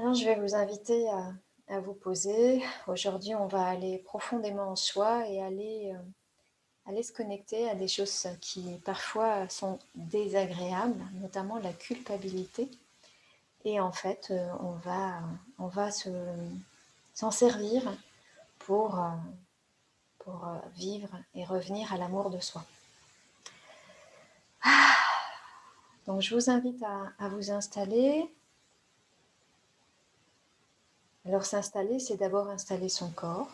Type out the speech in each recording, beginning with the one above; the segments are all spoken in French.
Alors, je vais vous inviter à vous poser. Aujourd'hui, on va aller profondément en soi et aller se connecter à des choses qui parfois sont désagréables, notamment la culpabilité. Et en fait, on va s'en servir pour, euh, pour vivre et revenir à l'amour de soi. Donc, je vous invite à vous installer. Alors, s'installer, c'est d'abord installer son corps.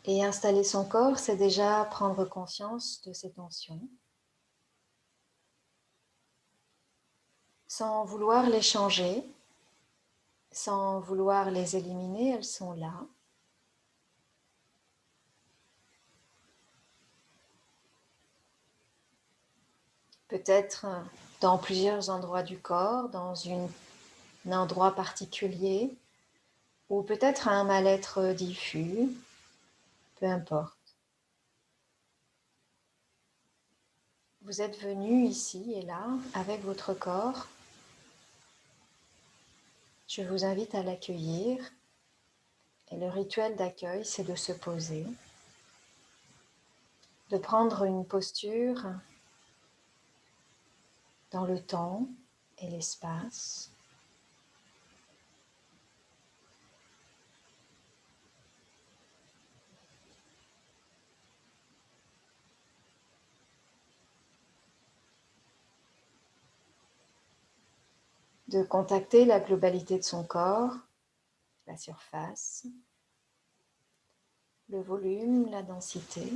Et installer son corps, c'est déjà prendre conscience de ses tensions, sans vouloir les changer, sans vouloir les éliminer, elles sont là. Peut-être dans plusieurs endroits du corps, dans un endroit particulier, ou peut-être un mal-être diffus, peu importe. Vous êtes venu ici et là avec votre corps. Je vous invite à l'accueillir. Et le rituel d'accueil, c'est de se poser, de prendre une posture dans le temps et l'espace. De contacter la globalité de son corps, la surface, le volume, la densité,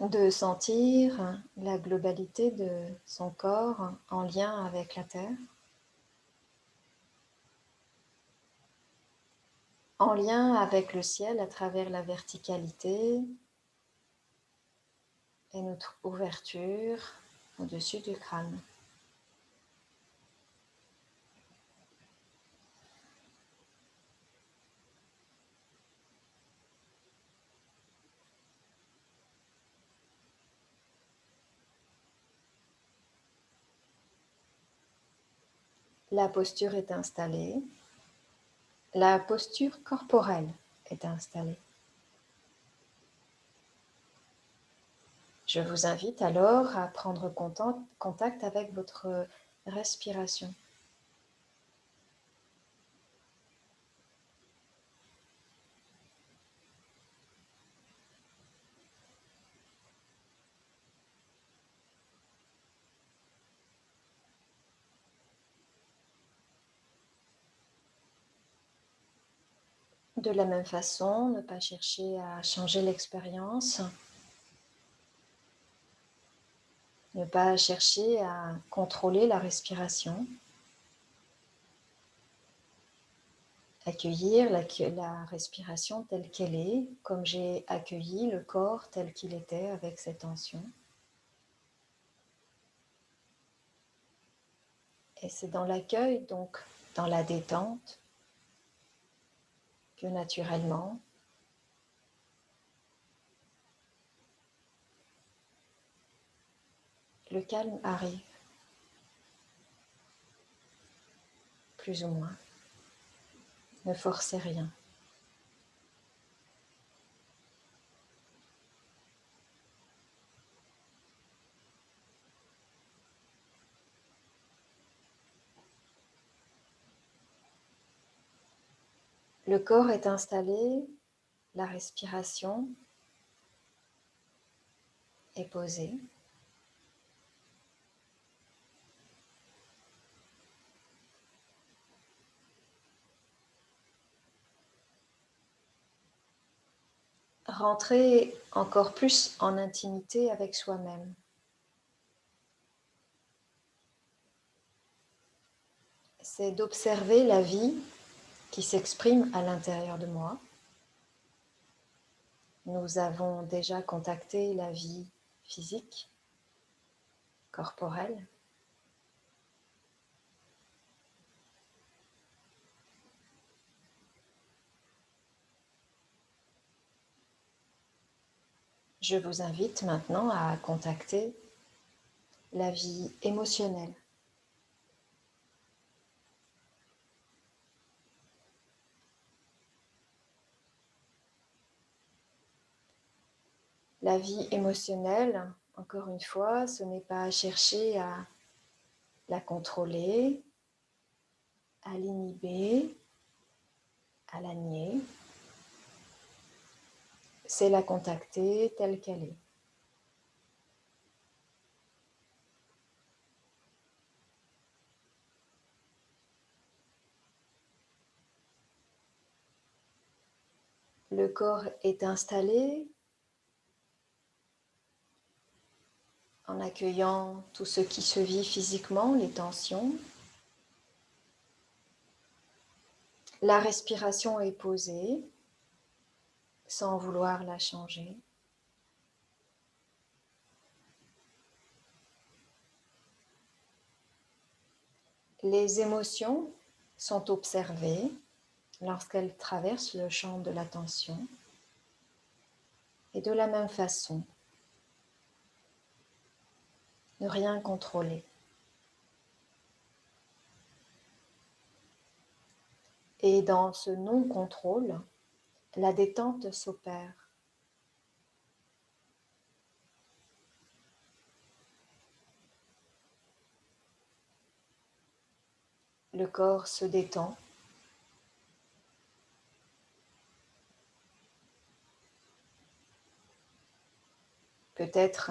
de sentir la globalité de son corps en lien avec la Terre, en lien avec le ciel à travers la verticalité et notre ouverture au-dessus du crâne. La posture est installée, la posture corporelle est installée. Je vous invite alors à prendre contact avec votre respiration. De la même façon, ne pas chercher à changer l'expérience, ne pas chercher à contrôler la respiration, accueillir la respiration telle qu'elle est, comme j'ai accueilli le corps tel qu'il était avec ses tensions. Et c'est dans l'accueil, donc dans la détente, que naturellement, le calme arrive, plus ou moins. Ne forcez rien. Le corps est installé, la respiration est posée. Rentrer encore plus en intimité avec soi-même. C'est d'observer la vie qui s'exprime à l'intérieur de moi. Nous avons déjà contacté la vie physique, corporelle. je vous invite maintenant à contacter la vie émotionnelle. La vie émotionnelle, encore une fois, ce n'est pas chercher à la contrôler, à l'inhiber, à la nier. C'est la contacter telle qu'elle est. Le corps est installé en accueillant tout ce qui se vit physiquement, les tensions. La respiration est posée sans vouloir la changer. Les émotions sont observées lorsqu'elles traversent le champ de l'attention. Et de la même façon, ne rien contrôler. Et dans ce non-contrôle, la détente s'opère. Le corps se détend. Peut-être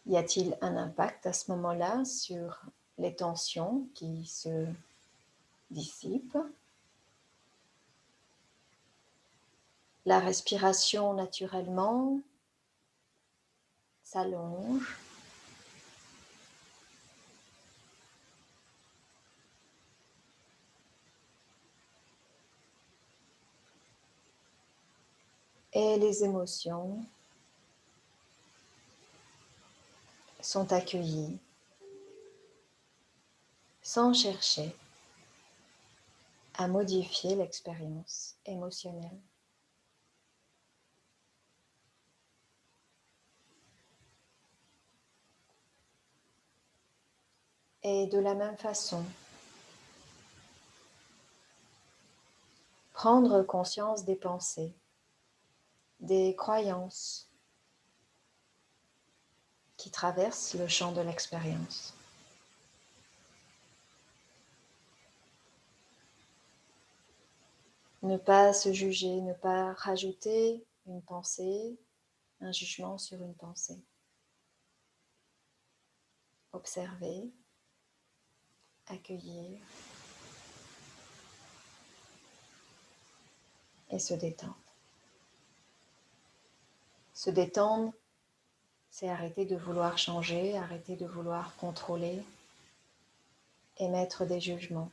y a-t-il un impact à ce moment-là sur les tensions qui se dissipent. La respiration naturellement s'allonge. Et les émotions sont accueillies sans chercher à modifier l'expérience émotionnelle. Et de la même façon, prendre conscience des pensées, des croyances qui traversent le champ de l'expérience. Ne pas se juger, ne pas rajouter une pensée, un jugement sur une pensée. Observer, accueillir et se détendre. Se détendre, c'est arrêter de vouloir changer, arrêter de vouloir contrôler, émettre des jugements.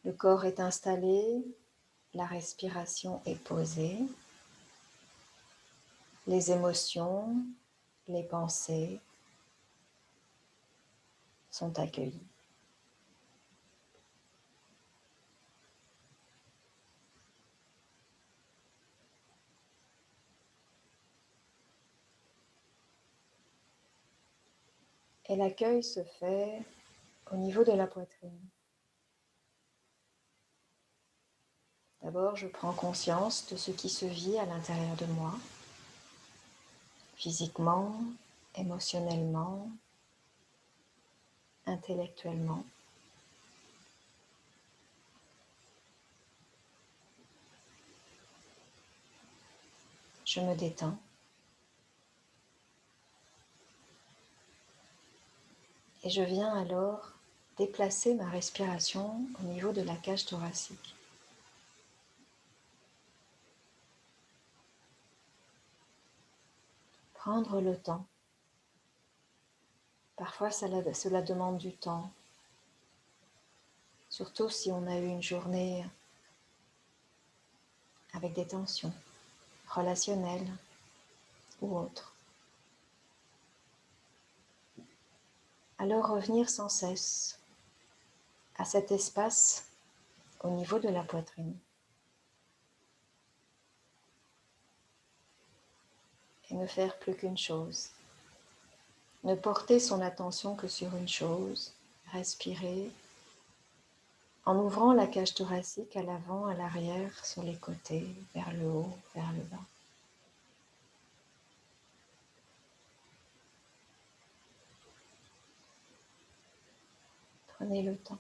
Le corps est installé, la respiration est posée, les émotions, les pensées sont accueillies. Et l'accueil se fait au niveau de la poitrine. D'abord, je prends conscience de ce qui se vit à l'intérieur de moi, physiquement, émotionnellement, intellectuellement. Je me détends. Et je viens alors déplacer ma respiration au niveau de la cage thoracique. Prendre le temps. Parfois, cela demande du temps, surtout si on a eu une journée avec des tensions relationnelles ou autres. Alors revenir sans cesse à cet espace au niveau de la poitrine. Et ne faire plus qu'une chose. Ne porter son attention que sur une chose, respirer, en ouvrant la cage thoracique à l'avant, à l'arrière, sur les côtés, vers le haut, vers le bas. Prenez le temps.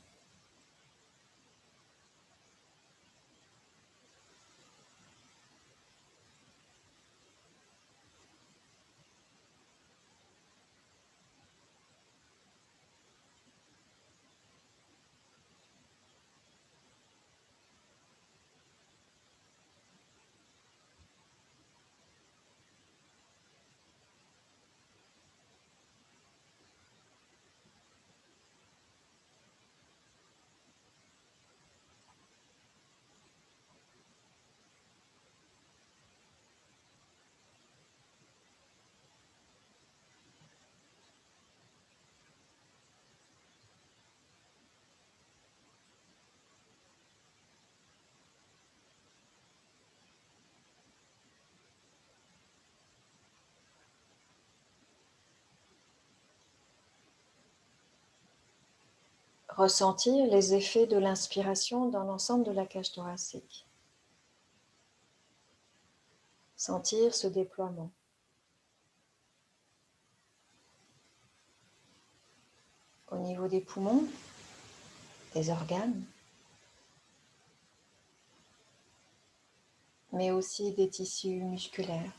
Ressentir les effets de l'inspiration dans l'ensemble de la cage thoracique. Sentir ce déploiement. Au niveau des poumons, des organes, mais aussi des tissus musculaires,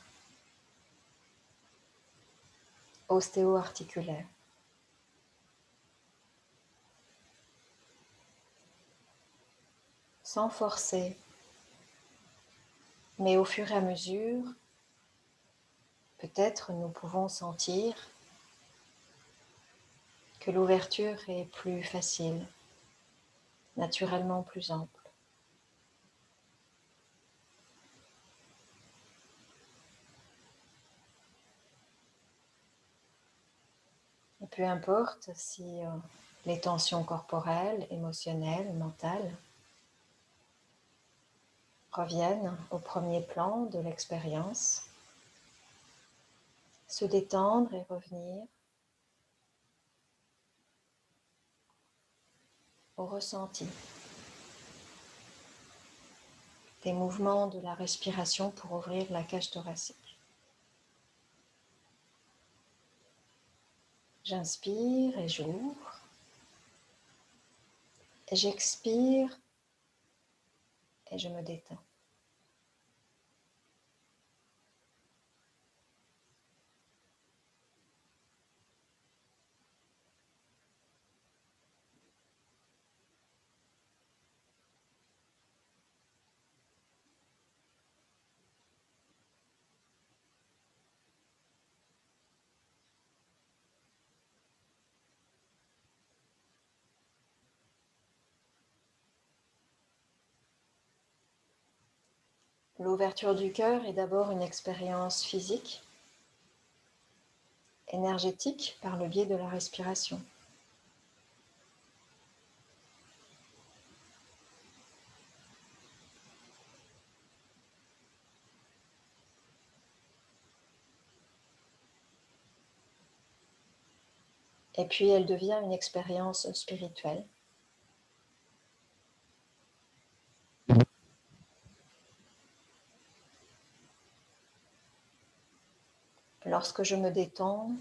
ostéo-articulaires. Sans forcer, mais au fur et à mesure, peut-être nous pouvons sentir que l'ouverture est plus facile, naturellement plus ample. Et peu importe si les tensions corporelles, émotionnelles, mentales reviennent au premier plan de l'expérience, se détendre et revenir au ressenti des mouvements de la respiration pour ouvrir la cage thoracique. J'inspire et j'ouvre. Et j'expire et je me détends. L'ouverture du cœur est d'abord une expérience physique, énergétique par le biais de la respiration. Et puis elle devient une expérience spirituelle. Lorsque je me détends,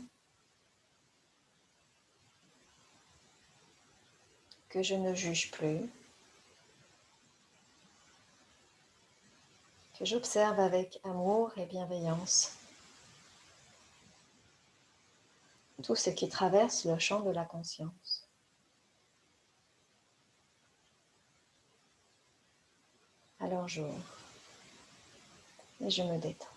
que je ne juge plus, que j'observe avec amour et bienveillance tout ce qui traverse le champ de la conscience. Alors j'ouvre et je me détends.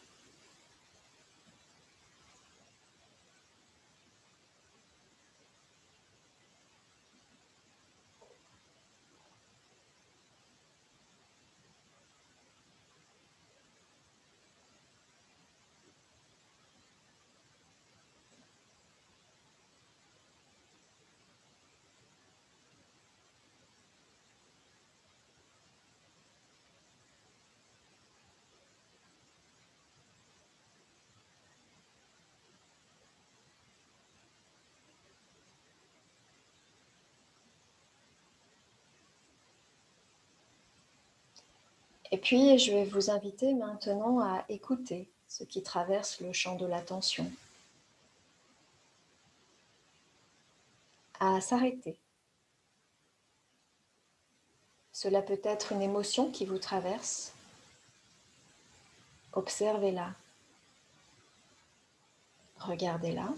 Et puis, je vais vous inviter maintenant à écouter ce qui traverse le champ de l'attention, à s'arrêter. Cela peut être une émotion qui vous traverse. Observez-la, regardez-la,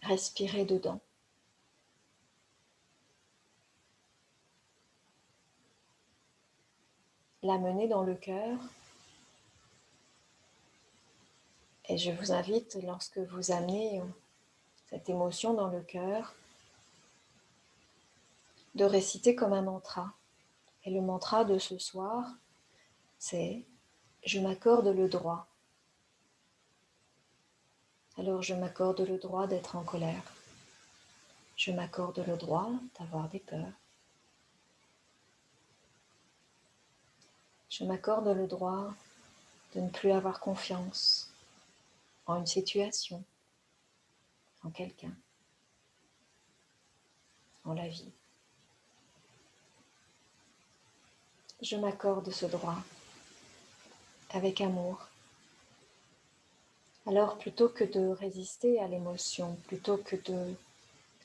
respirez dedans. L'amener dans le cœur. Et je vous invite, lorsque vous amenez cette émotion dans le cœur, de réciter comme un mantra. Et le mantra de ce soir, c'est « Je m'accorde le droit ». Alors je m'accorde le droit d'être en colère. Je m'accorde le droit d'avoir des peurs. Je m'accorde le droit de ne plus avoir confiance en une situation, en quelqu'un, en la vie. Je m'accorde ce droit avec amour. Alors plutôt que de résister à l'émotion, plutôt que de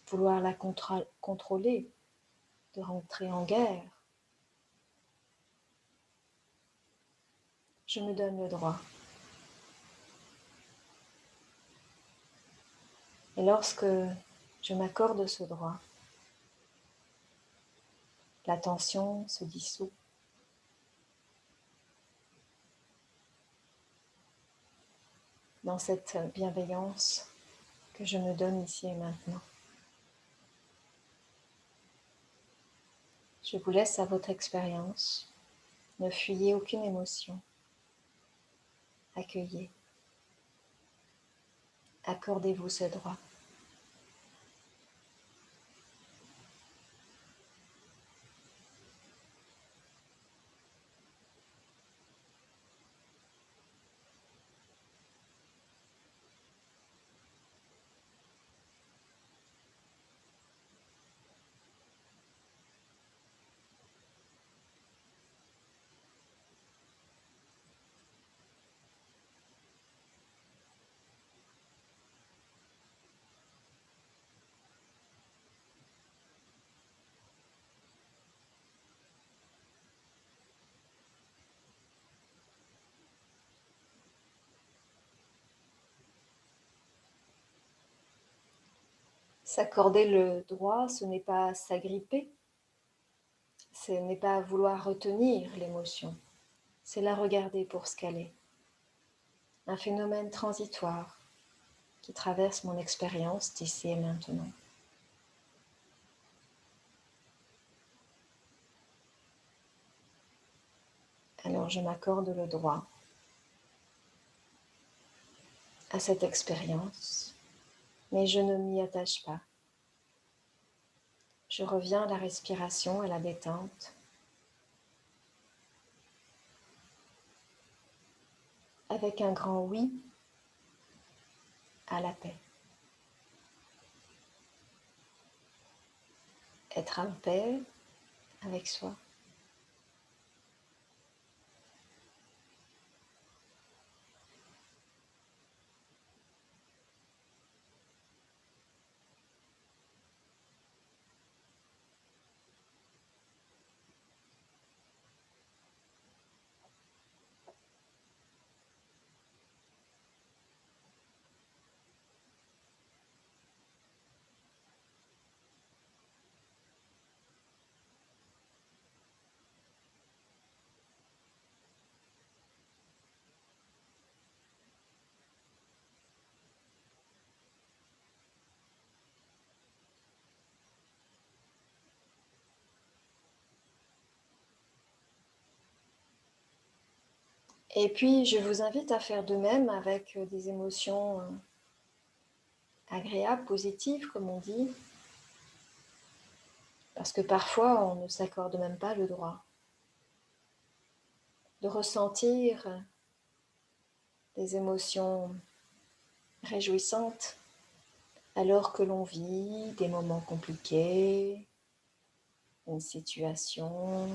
vouloir la contrôler, de rentrer en guerre, je me donne le droit. Et lorsque je m'accorde ce droit, la tension se dissout. Dans cette bienveillance que je me donne ici et maintenant. Je vous laisse à votre expérience. Ne fuyez aucune émotion. Accueillez. Accordez-vous ce droit. S'accorder le droit, ce n'est pas s'agripper, ce n'est pas vouloir retenir l'émotion, c'est la regarder pour ce qu'elle est. Un phénomène transitoire qui traverse mon expérience d'ici et maintenant. Alors je m'accorde le droit à cette expérience, mais je ne m'y attache pas. Je reviens à la respiration, à la détente, avec un grand oui à la paix. Être en paix avec soi. Et puis, je vous invite à faire de même avec des émotions agréables, positives, comme on dit. Parce que parfois, on ne s'accorde même pas le droit de ressentir des émotions réjouissantes alors que l'on vit des moments compliqués une situation,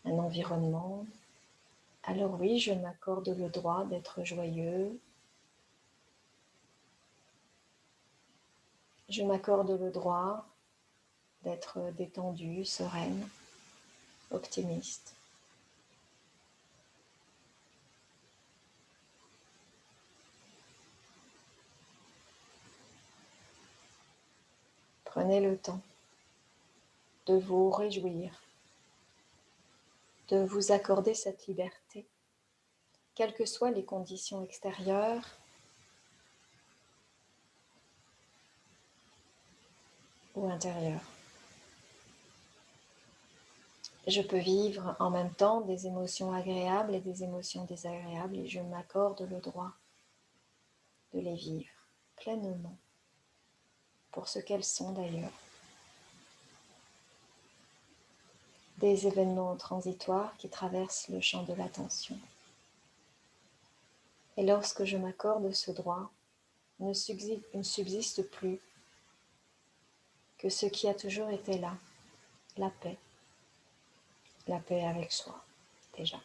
un environnement, alors oui, je m'accorde le droit d'être joyeux. Je m'accorde le droit d'être détendue, sereine, optimiste. Prenez le temps de vous réjouir, de vous accorder cette liberté, quelles que soient les conditions extérieures ou intérieures. Je peux vivre en même temps des émotions agréables et des émotions désagréables et je m'accorde le droit de les vivre pleinement, pour ce qu'elles sont d'ailleurs. Des événements transitoires qui traversent le champ de l'attention. Et lorsque je m'accorde ce droit, ne subsiste plus que ce qui a toujours été là, la paix avec soi, déjà.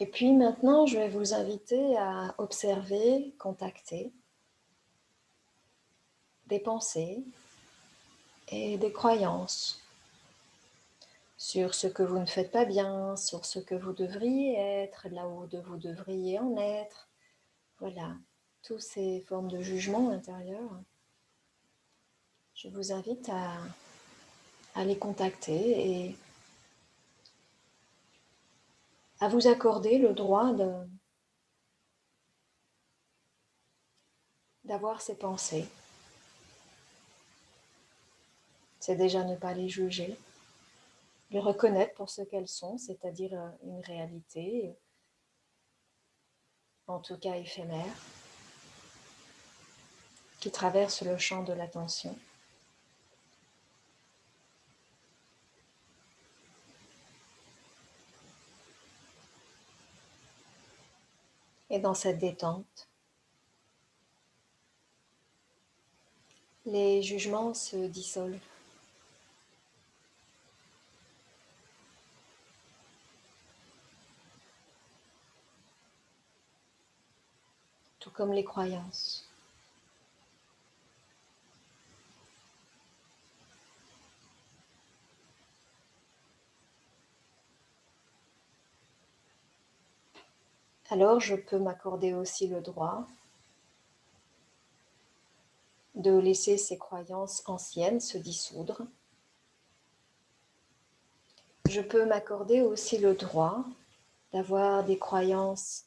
Et puis maintenant, je vais vous inviter à observer, contacter des pensées et des croyances sur ce que vous ne faites pas bien, sur ce que vous devriez être, là où vous devriez en être. Voilà, toutes ces formes de jugement intérieur. Je vous invite à les contacter et à vous accorder le droit d'avoir ces pensées. C'est déjà ne pas les juger, les reconnaître pour ce qu'elles sont, c'est-à-dire une réalité, en tout cas éphémère, qui traverse le champ de l'attention. Et dans cette détente, les jugements se dissolvent. Tout comme les croyances. Alors je peux m'accorder aussi le droit de laisser ces croyances anciennes se dissoudre. Je peux m'accorder aussi le droit d'avoir des croyances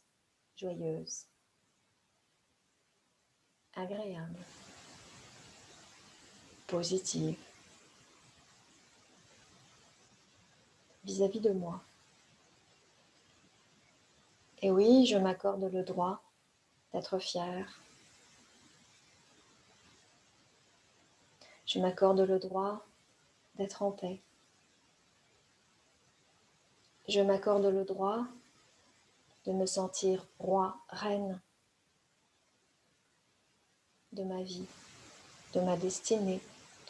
joyeuses, agréable, positive vis-à-vis de moi. Et oui, je m'accorde le droit d'être fière. Je m'accorde le droit d'être en paix. Je m'accorde le droit de me sentir roi, reine de ma vie, de ma destinée,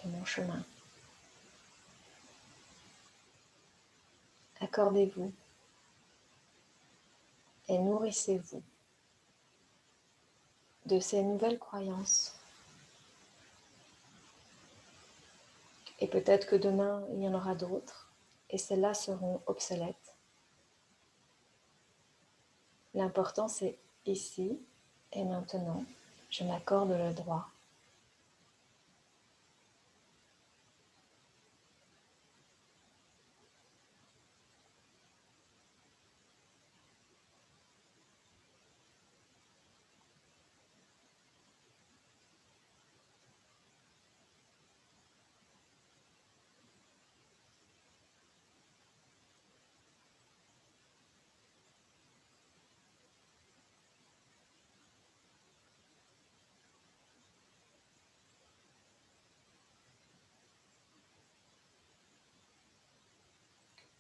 de mon chemin. Accordez-vous et nourrissez-vous de ces nouvelles croyances. Et peut-être que demain, il y en aura d'autres, et celles-là seront obsolètes. L'important, c'est ici et maintenant, je m'accorde le droit.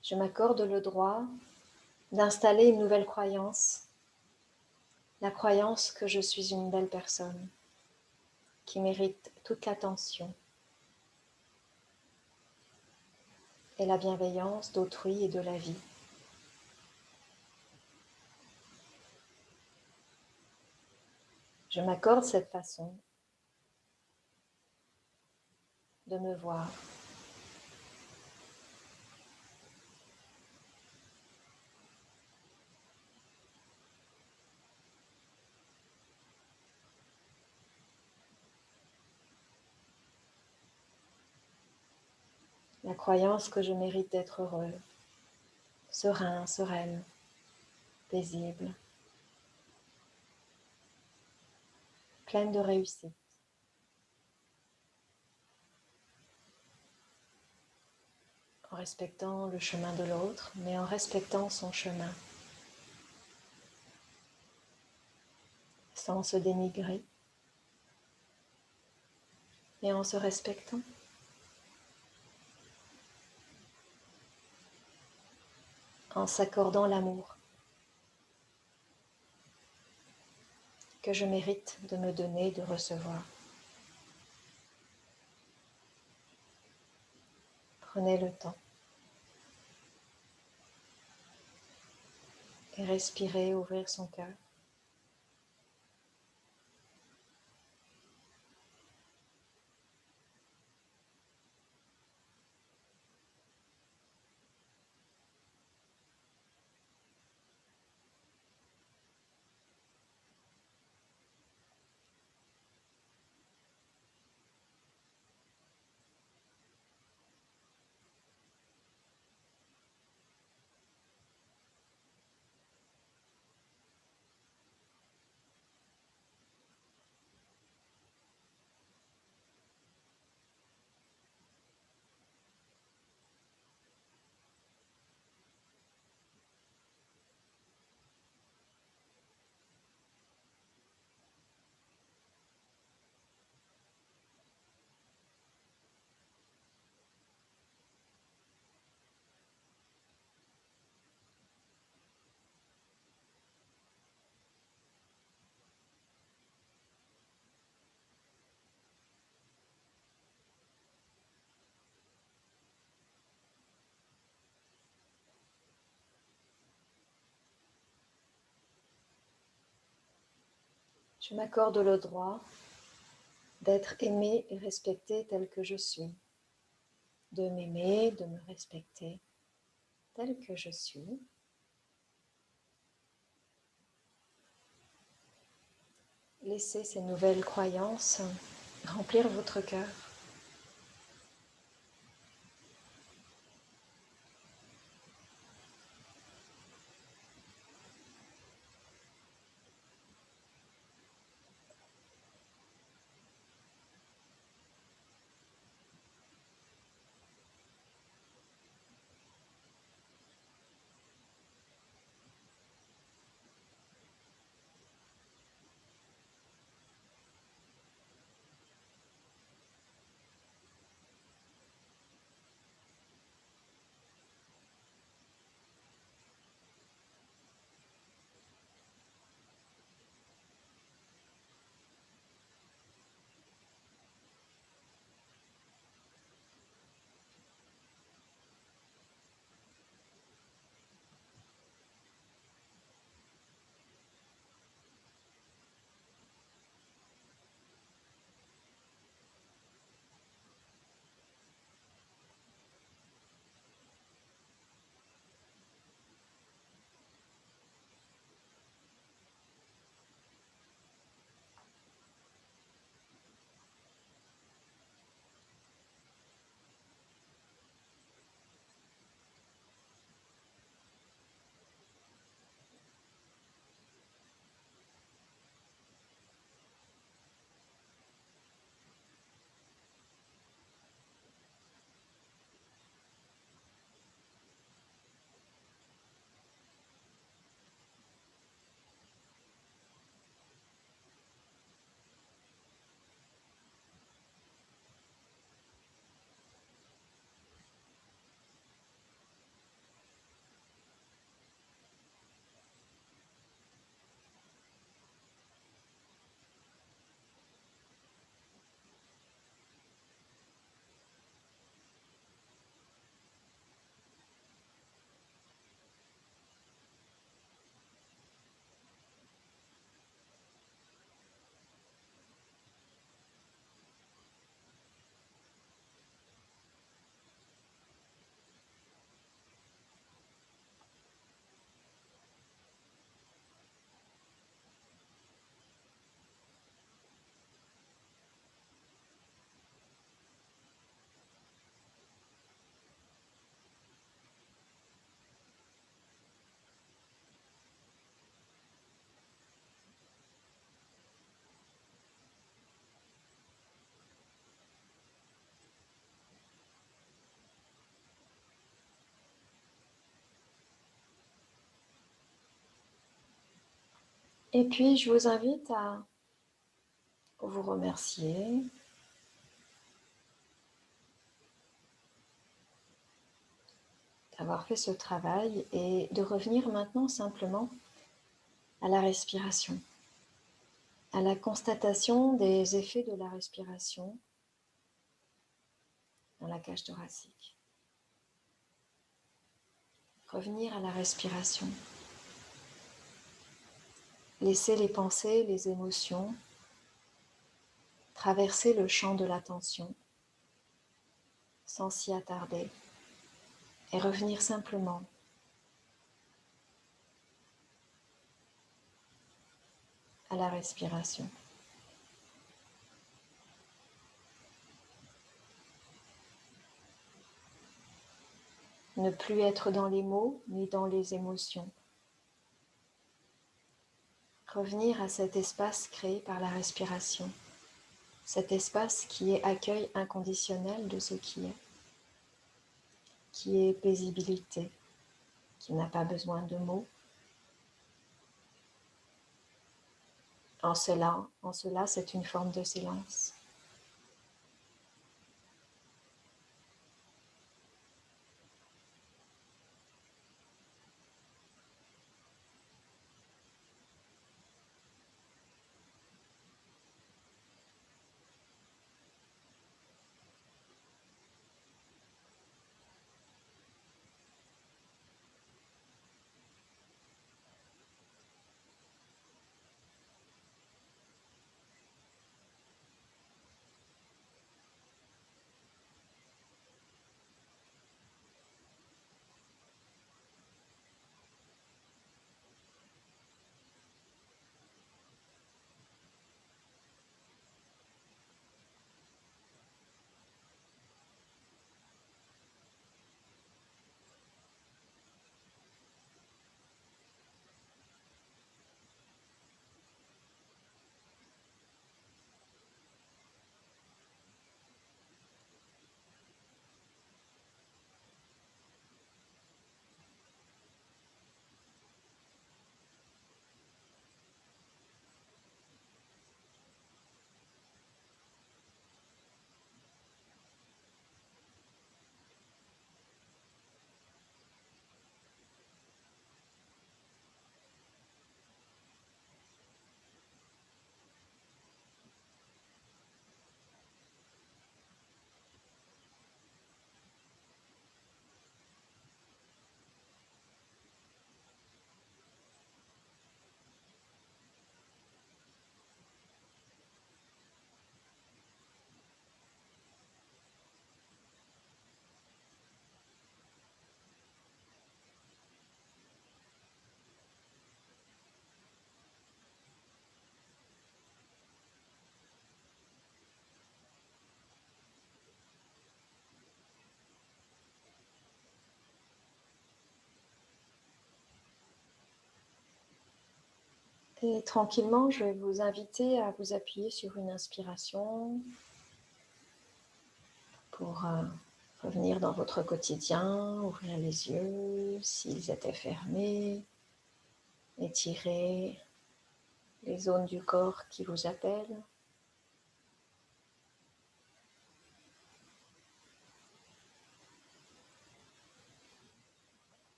Je m'accorde le droit d'installer une nouvelle croyance, la croyance que je suis une belle personne, qui mérite toute l'attention et la bienveillance d'autrui et de la vie. Je m'accorde cette façon de me voir. La croyance que je mérite d'être heureux, serein, sereine, paisible, pleine de réussite. En respectant le chemin de l'autre, mais en respectant son chemin, sans se dénigrer, mais en se respectant. En s'accordant l'amour que je mérite de me donner, de recevoir. Prenez le temps et respirez, ouvrir son cœur. Je m'accorde le droit d'être aimée et respectée telle que je suis, de m'aimer, de me respecter telle que je suis. Laissez ces nouvelles croyances remplir votre cœur. Et puis, je vous invite à vous remercier d'avoir fait ce travail et de revenir maintenant simplement à la respiration, à la constatation des effets de la respiration dans la cage thoracique. Revenir à la respiration. Laisser les pensées, les émotions traverser le champ de l'attention sans s'y attarder et revenir simplement à la respiration. Ne plus être dans les mots ni dans les émotions. Revenir à cet espace créé par la respiration, cet espace qui est accueil inconditionnel de ce qui est paisibilité, qui n'a pas besoin de mots. En cela, c'est une forme de silence. Et tranquillement, je vais vous inviter à vous appuyer sur une inspiration pour revenir dans votre quotidien, ouvrir les yeux s'ils étaient fermés, étirer les zones du corps qui vous appellent.